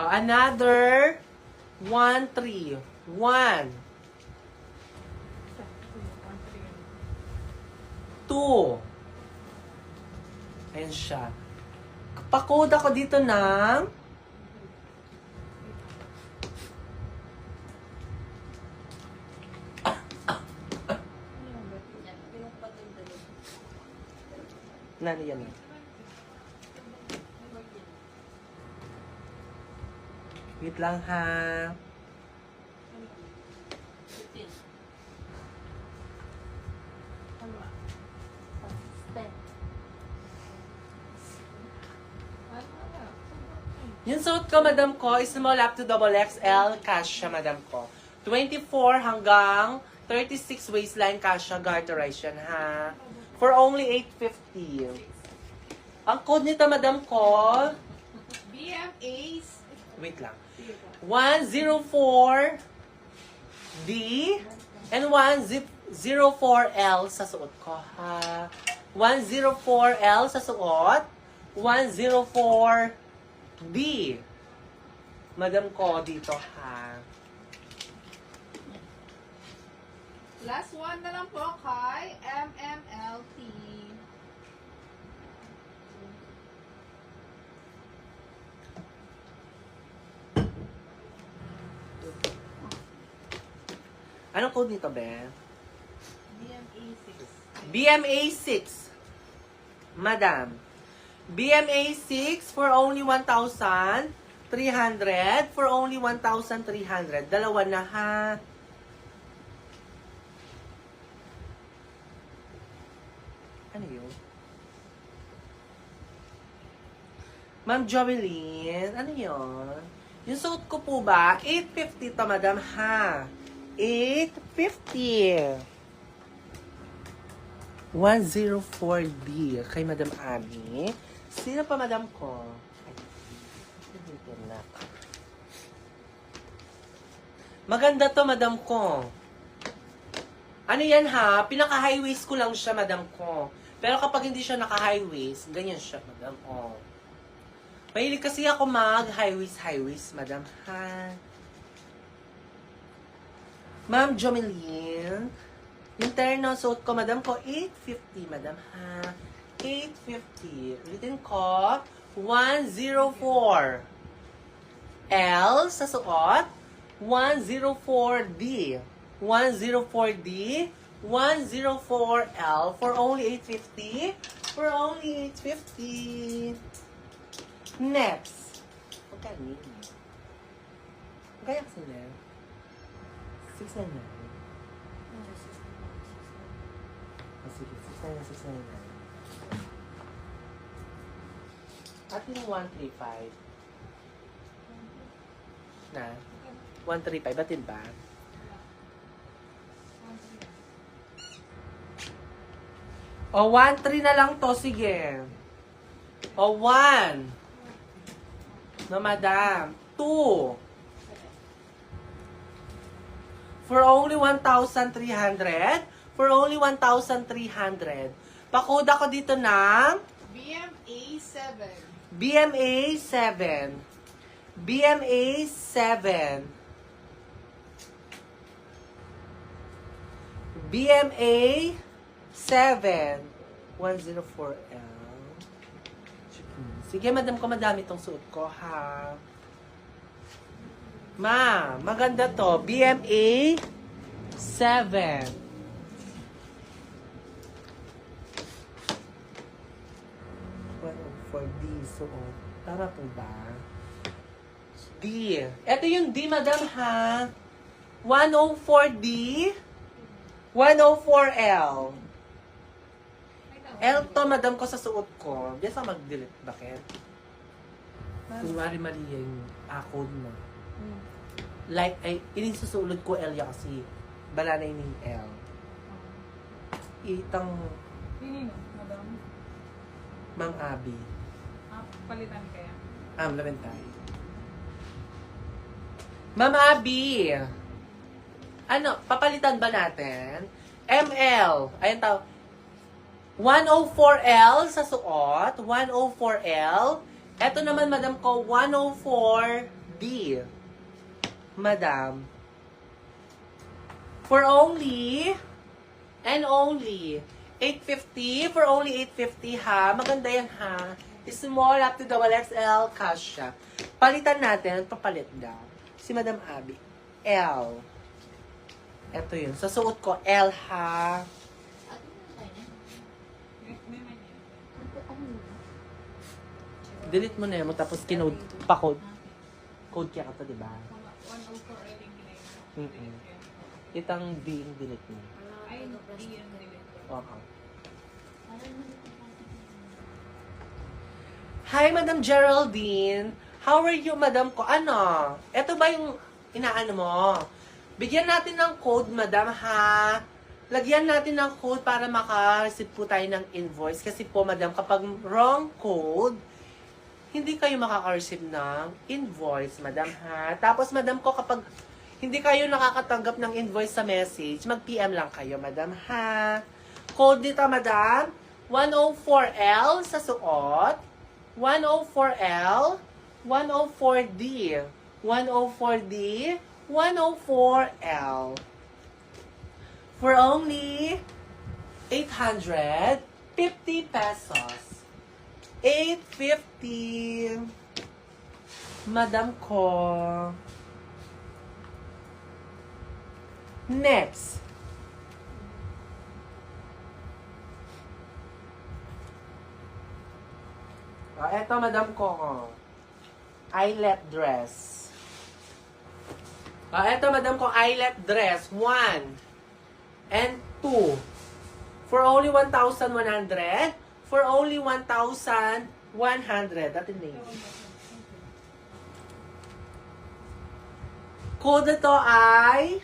Another 1, 3. 1, 2. Ayan siya. Pa-code ako dito ng Nani yan? Wait lang ha. Yung suit ko, madam ko, is small up to double XL. Kasha, madam ko. 24 hanggang 36 waistline kasha. Garterize yan, ha? For only 850. Ang code nito, madam ko, BMAs. wait lang. 104D and 104L sa suot ko, ha? 104L sa suot, 104D. Madam ko, dito, ha? Last one na lang po kay MMLT. Anong code nito, be? BMA6. BMA6. Madam. BMA6 for only 1,300. For only 1,300. Dalawa na, ha? Ano yun? Ma'am Jovelyn, ano yun? Yung suit ko po ba? 850 to, madam, ha? 850. 104D kay Madam Abby. Sino pa, madam ko? Ay, dito na. Maganda to, madam ko. Ano yan, ha? Pinaka-high waist ko lang siya, madam ko. Pero kapag hindi siya naka-high waist, ganyan siya, madam. Oh. Mahilig kasi ako mag-high waist, madam, ha? Ma'am Jomelyn, yung terno suit ko, madam ko, 850, madam, ha? 850. Ulitin ko, 104. L sa suot, 104D. 104D, 104L for only 850. For only 850. Next. Magkano yun? Magkano kasi na? 699. Oh, sige, 699. At yung 135. Na? 135, batin ba? O, 1-3 na lang to, sige. O, 1. No, madam. 2. For only 1,300. For only 1,300. Pakoda ko dito ng BMA7. BMA7. BMA7. BMA7. 104L. Sige, madam ko, madami tong suot ko, ha? Ma, maganda to. BMA 7. For D, suot. Tama po ba? D. Ito yung D, madam, ha? 104D. 104L. L to, madam ko, sa suot ko. Biyasa mag-delete. Bakit? Kunwari mali yung code mo. Like, ay, inisusulod ko L ya kasi. Bala na yung L. Itang Nino, madam. Ma'am Abby. Palitan kaya. Laban tayo. Ma'am Abby. Ano, papalitan ba natin? ML. Ayun tao. 104L sa suot. 104L. Ito naman, madam ko, 104D. D. Madam. For only and only 850. For only 850 ha. Maganda yan ha. Small up to double XL kasha. Palitan natin. Papalit daw. Si Madam Abby. L. Ito yun. Sa suot ko, L ha. Delete mo na yun. Tapos kinode. Pa-code. Code kaya ka to, diba? 104 earning Itang D yung delete mo. Ay, hindi yan delete. Okay. Hi, Madam Geraldine. How are you, Madam ko? Ano? Ito ba yung inaano mo? Bigyan natin ng code, Madam, ha? Lagyan natin ng code para maka-receive po tayo ng invoice. Kasi po, Madam, kapag wrong code, hindi kayo makaka-receive ng invoice, Madam, ha? Tapos, Madam ko, kapag hindi kayo nakakatanggap ng invoice sa message, mag-PM lang kayo, Madam, ha? Code dito, Madam, 104L sa suot, 104L, 104D, 104D, 104L. For only 850 pesos. 850. Madam ko. Next. Eto, Madam ko. Eyelet dress. Eto, Madam ko, eyelet dress. 1 and 2. For only 1,100. For only 1,100. That is name. Code ito ay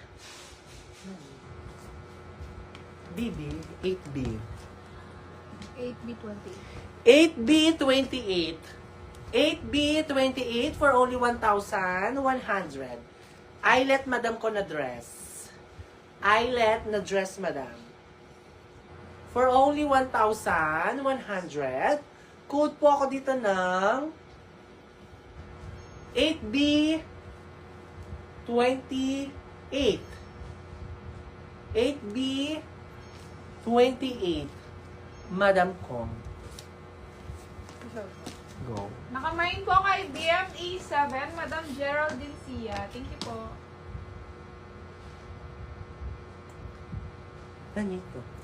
BB, 8B. 8B20. 8B28. 8B28 for only 1,100. Eyelet, Madam ko na dress. Eyelet na dress, Madam. For only 1,100. Code po ako dito ng 8B28. 8B28. Madam ko. Go. Nakamain po kay BME7, Madam Geraldine Sia. Thank you po. Ganito.